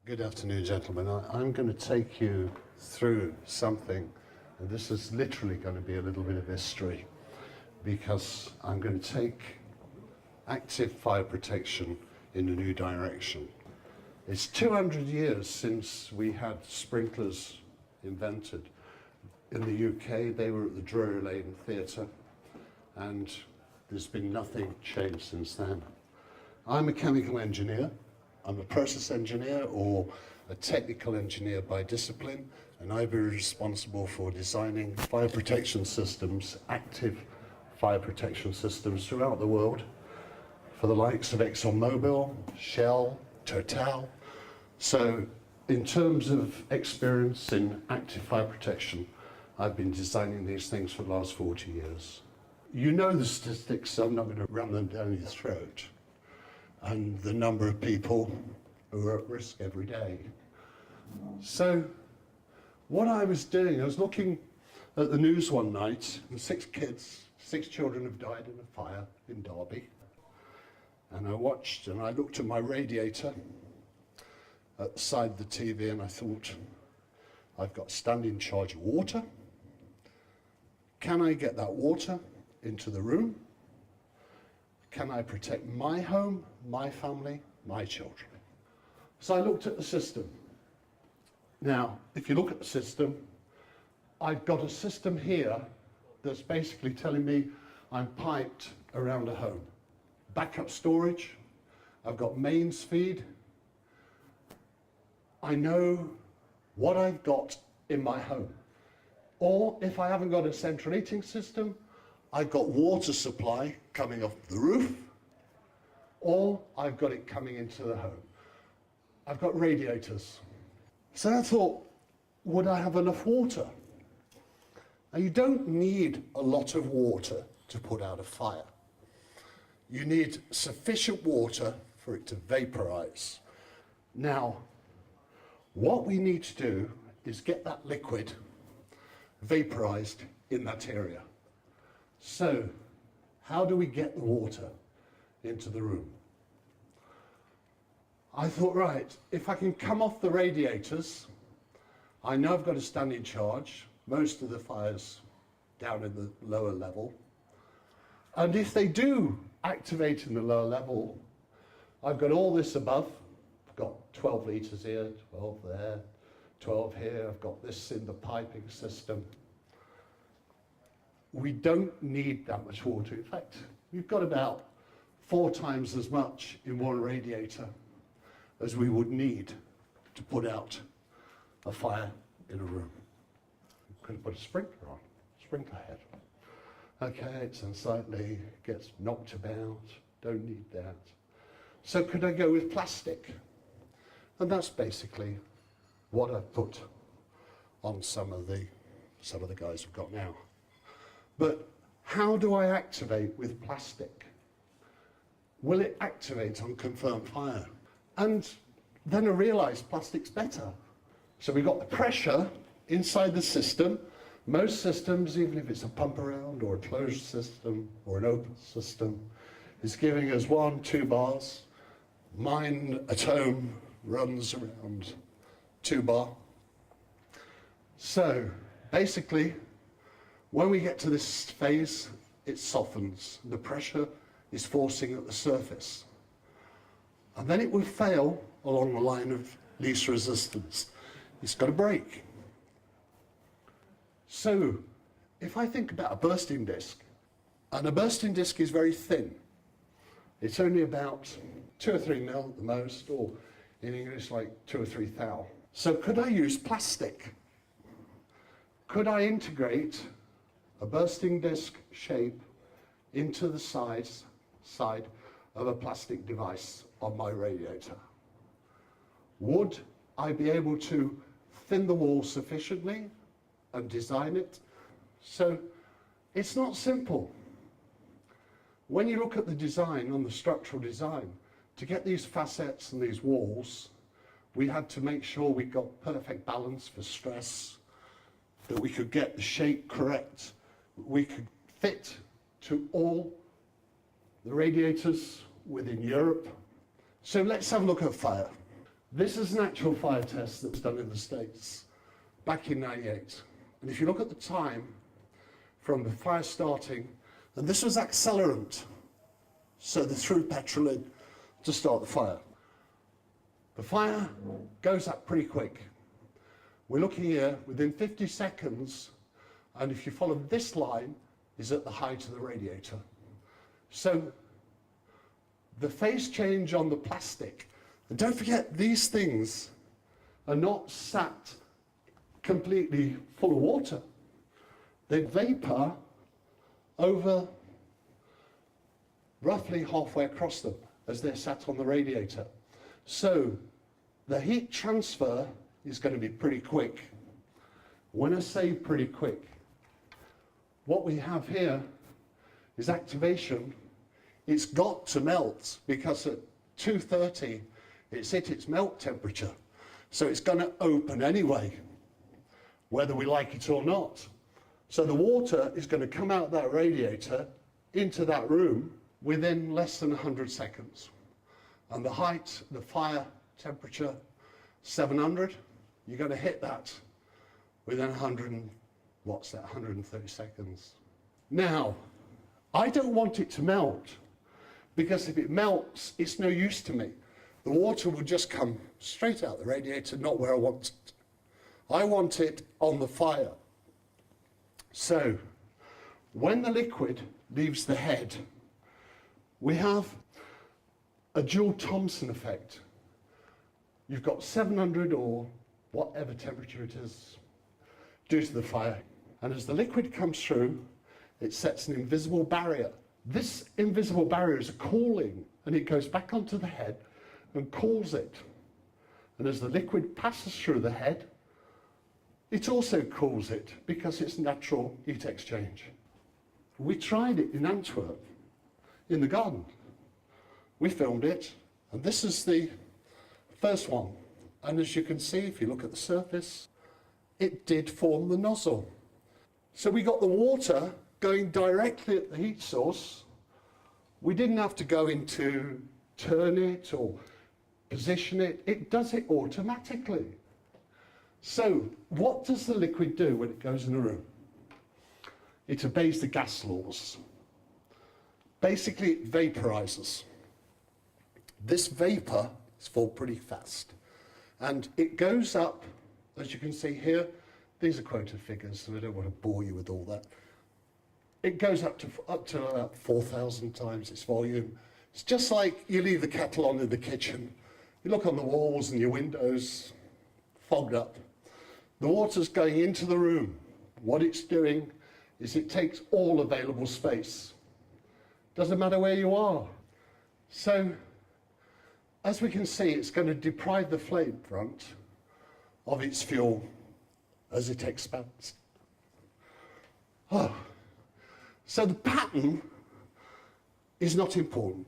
Good afternoon, gentlemen. I'm going to take you through something, and this is literally going to be a little bit of history, because I'm going to take active fire protection in a new direction. It's 200 years since we had sprinklers invented. In the UK, they were at the Drury Lane Theatre, and there's been nothing changed since then. I'm a chemical engineer. I'm a process engineer or a technical engineer by discipline, and I've been responsible for designing fire protection systems, active fire protection systems throughout the world for the likes of ExxonMobil, Shell, Total. So in terms of experience in active fire protection, I've been designing these things for the last 40 years. You know the statistics, so I'm not going to run them down your throat. And the number of people who are at risk every day. So what I was doing, I was looking at the news one night, and 6 children have died in a fire in Derby. And I watched and I looked at my radiator at the side of the TV, and I thought, I've got standing charge of water. Can I get that water into the room? Can I protect my home, my family, my children? So I looked at the system. Now, if you look at the system, I've got a system here that's basically telling me I'm piped around a home. Backup storage, I've got mains feed. I know what I've got in my home. Or if I haven't got a central heating system, I've got water supply coming off the roof, or I've got it coming into the home. I've got radiators. So I thought, would I have enough water? Now, you don't need a lot of water to put out a fire. You need sufficient water for it to vaporize. Now, what we need to do is get that liquid vaporized in that area. So, how do we get the water into the room? I thought, right, if I can come off the radiators, I know I've got a standing charge, most of the fires down in the lower level. And if they do activate in the lower level, I've got all this above. I've got 12 litres here, 12 there, 12 here. I've got this in the piping system. We don't need that much water. In fact, we've got about 4 times as much in one radiator as we would need to put out a fire in a room. We could have put a sprinkler on, sprinkler head. Okay, it's unsightly, gets knocked about, don't need that. So could I go with plastic? And that's basically what I've put on some of the guys we've got now. But how do I activate with plastic? Will it activate on confirmed fire? And then I realized plastic's better. So we got the pressure inside the system. Most systems, even if it's a pump around or a closed system or an open system, is giving us 1-2 bars. Mine at home runs around 2 bar. So basically, when we get to this phase, it softens. The pressure is forcing at the surface. And then it will fail along the line of least resistance. It's got to break. So if I think about a bursting disc, and a bursting disc is very thin. It's only about 2 or 3 mil at the most, or in English like 2 or 3 thou. So could I use plastic? Could I integrate a bursting disc shape into the side of a plastic device on my radiator? Would I be able to thin the wall sufficiently and design it? So it's not simple. When you look at the design, on the structural design, to get these facets and these walls, we had to make sure we got perfect balance for stress, that we could get the shape correct, we could fit to all the radiators within Europe. So let's have a look at fire. This is an actual fire test that was done in the States back in '98. And if you look at the time from the fire starting, and this was accelerant, so they threw petrol in to start the fire. The fire goes up pretty quick. We're looking here within 50 seconds, and if you follow this line, is at the height of the radiator. So the phase change on the plastic, and don't forget these things are not sat completely full of water. They vapor over roughly halfway across them as they're sat on the radiator. So the heat transfer is going to be pretty quick. When I say pretty quick, what we have here is activation. It's got to melt because at 230 it's hit its melt temperature. So it's going to open anyway, whether we like it or not. So the water is going to come out that radiator into that room within less than 100 seconds. And the height, the fire temperature, 700, you're going to hit that within 130 seconds. Now, I don't want it to melt, because if it melts, it's no use to me. The water will just come straight out the radiator, not where I want it. I want it on the fire. So, when the liquid leaves the head, we have a dual Thompson effect. You've got 700 or whatever temperature it is due to the fire. And as the liquid comes through, it sets an invisible barrier. This invisible barrier is a cooling, and it goes back onto the head and cools it. And as the liquid passes through the head, it also cools it because it's natural heat exchange. We tried it in Antwerp, in the garden. We filmed it, and this is the first one. And as you can see, if you look at the surface, it did form the nozzle. So we got the water going directly at the heat source. We didn't have to go into turn it or position it. It does it automatically. So what does the liquid do when it goes in a room? It obeys the gas laws. Basically, it vaporizes. This vapor is formed pretty fast. And it goes up, as you can see here, these are quoted figures, so I don't want to bore you with all that. It goes up to about 4,000 times its volume. It's just like you leave the kettle on in the kitchen. You look on the walls and your windows, fogged up. The water's going into the room. What it's doing is it takes all available space. Doesn't matter where you are. So, as we can see, it's going to deprive the flame front of its fuel as it expands. Oh. So the pattern is not important.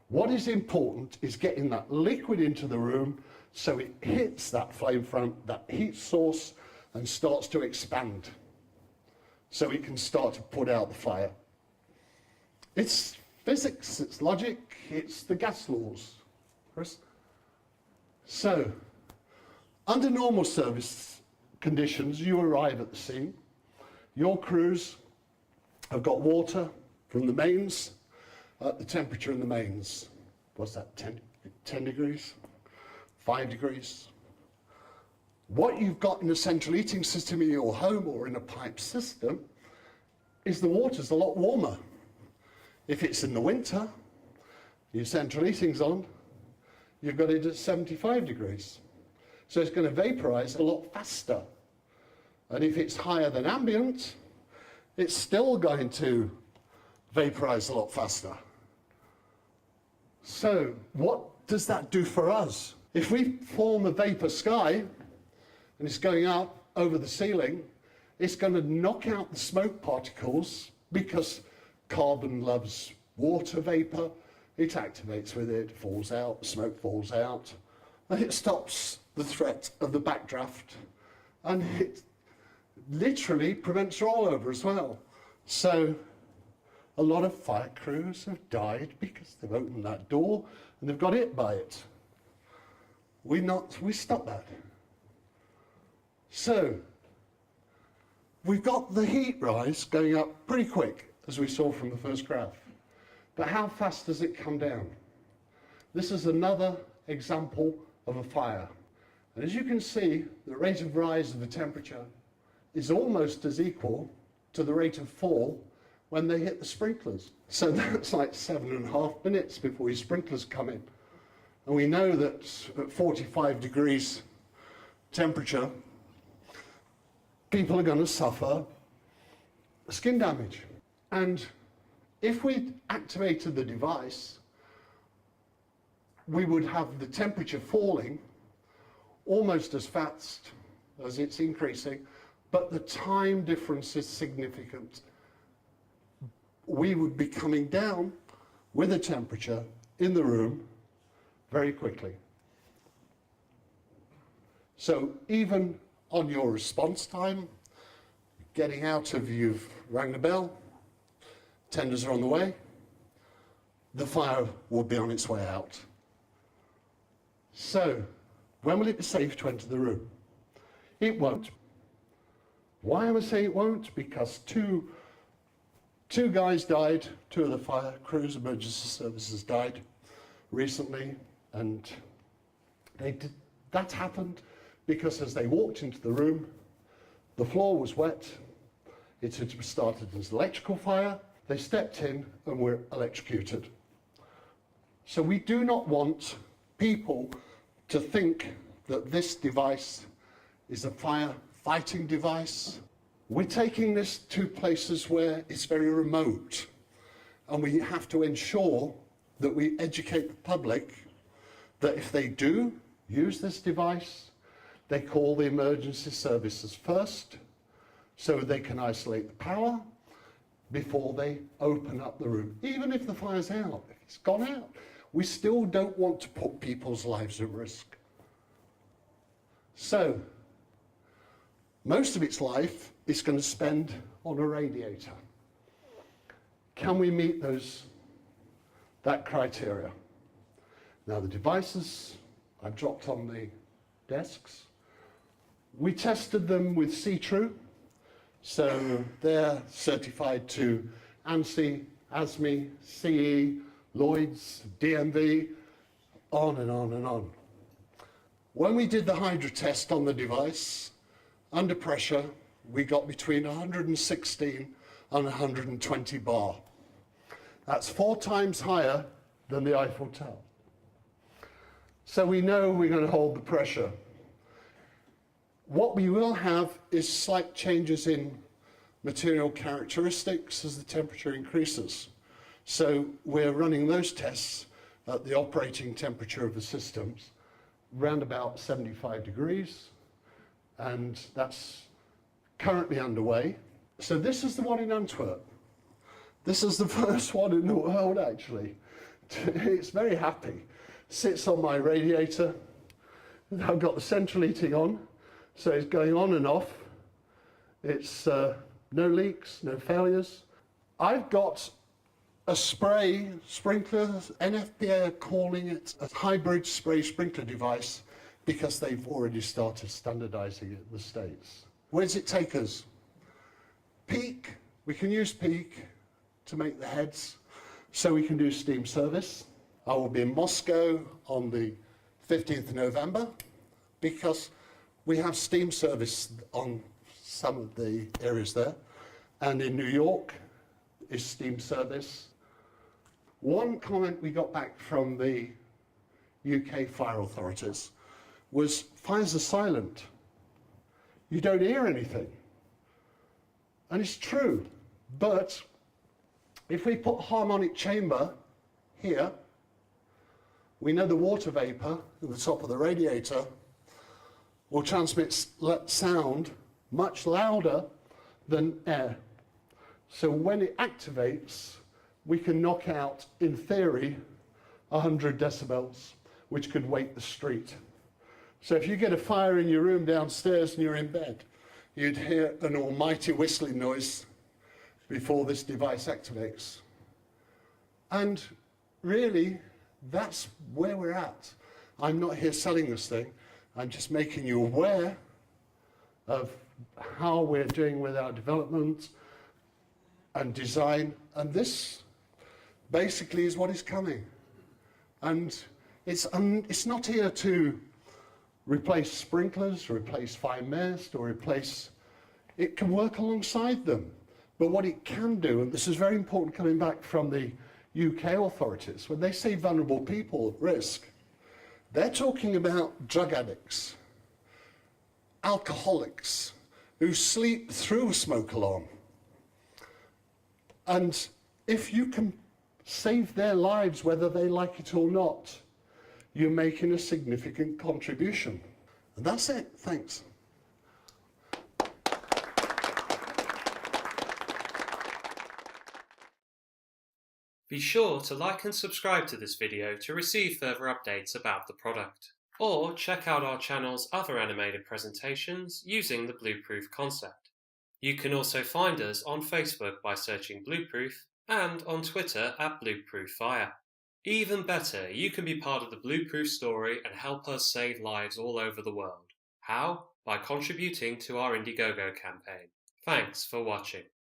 What is important is getting that liquid into the room so it hits that flame front, that heat source, and starts to expand. So it can start to put out the fire. It's physics, it's logic, it's the gas laws. Chris? So, under normal service conditions, you arrive at the scene. Your crews have got water from the mains at the temperature in the mains. What's that, 10 degrees? 5 degrees? What you've got in a central heating system in your home or in a pipe system is the water's a lot warmer. If it's in the winter, your central heating's on, you've got it at 75 degrees. So it's going to vaporize a lot faster. And if it's higher than ambient, it's still going to vaporize a lot faster. So what does that do for us? If we form a vapor sky, and it's going up over the ceiling, it's going to knock out the smoke particles because carbon loves water vapor. It activates with it, falls out, smoke falls out, and it stops the threat of the backdraft, and it literally prevents rollover as well. So a lot of fire crews have died because they've opened that door and they've got hit by it. we stop that. So we've got the heat rise going up pretty quick, as we saw from the first graph. But how fast does it come down? This is another example of a fire. And as you can see, the rate of rise of the temperature is almost as equal to the rate of fall when they hit the sprinklers. So that's like 7.5 minutes before your sprinklers come in. And we know that at 45 degrees temperature, people are going to suffer skin damage. And if we activated the device, we would have the temperature falling almost as fast as it's increasing, but the time difference is significant. We would be coming down with a temperature in the room very quickly. So even on your response time, getting out of, you've rang the bell, tenders are on the way, the fire will be on its way out. So when will it be safe to enter the room? It won't. Why am I saying it won't? Because two guys died, 2 of the fire crews, emergency services died recently, and that happened because as they walked into the room, the floor was wet, it had started as electrical fire, they stepped in and were electrocuted. So we do not want people to think that this device is a fire-fighting device. We're taking this to places where it's very remote, and we have to ensure that we educate the public that if they do use this device, they call the emergency services first so they can isolate the power before they open up the room. Even if the fire's out, if it's gone out, we still don't want to put people's lives at risk. So, most of its life it's going to spend on a radiator. Can we meet that criteria? Now the devices I've dropped on the desks, we tested them with C-True, so they're certified to ANSI, ASME, CE, Lloyd's, DMV, on and on and on. When we did the hydro test on the device, under pressure, we got between 116 and 120 bar. That's 4 times higher than the Eiffel Tower. So we know we're going to hold the pressure. What we will have is slight changes in material characteristics as the temperature increases. So we're running those tests at the operating temperature of the systems, around about 75 degrees, and that's currently underway. So this is the one in Antwerp. This is the first one in the world, actually. It's very happy. Sits on my radiator. I've got the central heating on, so it's going on and off. It's no leaks, no failures. I've got a spray sprinkler. NFPA are calling it a hybrid spray sprinkler device because they've already started standardizing it in the States. Where does it take us? Peak, we can use peak to make the heads so we can do steam service. I will be in Moscow on the 15th of November because we have steam service on some of the areas there. And in New York is steam service. One comment we got back from the UK fire authorities was fires are silent. You don't hear anything. And it's true, but if we put harmonic chamber here, we know the water vapor at the top of the radiator will transmit sound much louder than air. So when it activates, we can knock out, in theory, 100 decibels, which could wake the street. So if you get a fire in your room downstairs and you're in bed, you'd hear an almighty whistling noise before this device activates. And really, that's where we're at. I'm not here selling this thing. I'm just making you aware of how we're doing with our development and design. And this basically is what is coming. And it's not here to replace sprinklers, replace fine mist, or replace... It can work alongside them. But what it can do, and this is very important coming back from the UK authorities, when they say vulnerable people at risk, they're talking about drug addicts, alcoholics, who sleep through a smoke alarm. And if you can save their lives, whether they like it or not, you're making a significant contribution. And that's it. Thanks. Be sure to like and subscribe to this video to receive further updates about the product. Or check out our channel's other animated presentations using the Blueproof concept. You can also find us on Facebook by searching Blueproof and on Twitter at BlueproofFire. Even better, you can be part of the Blueproof story and help us save lives all over the world. How? By contributing to our Indiegogo campaign. Thanks for watching.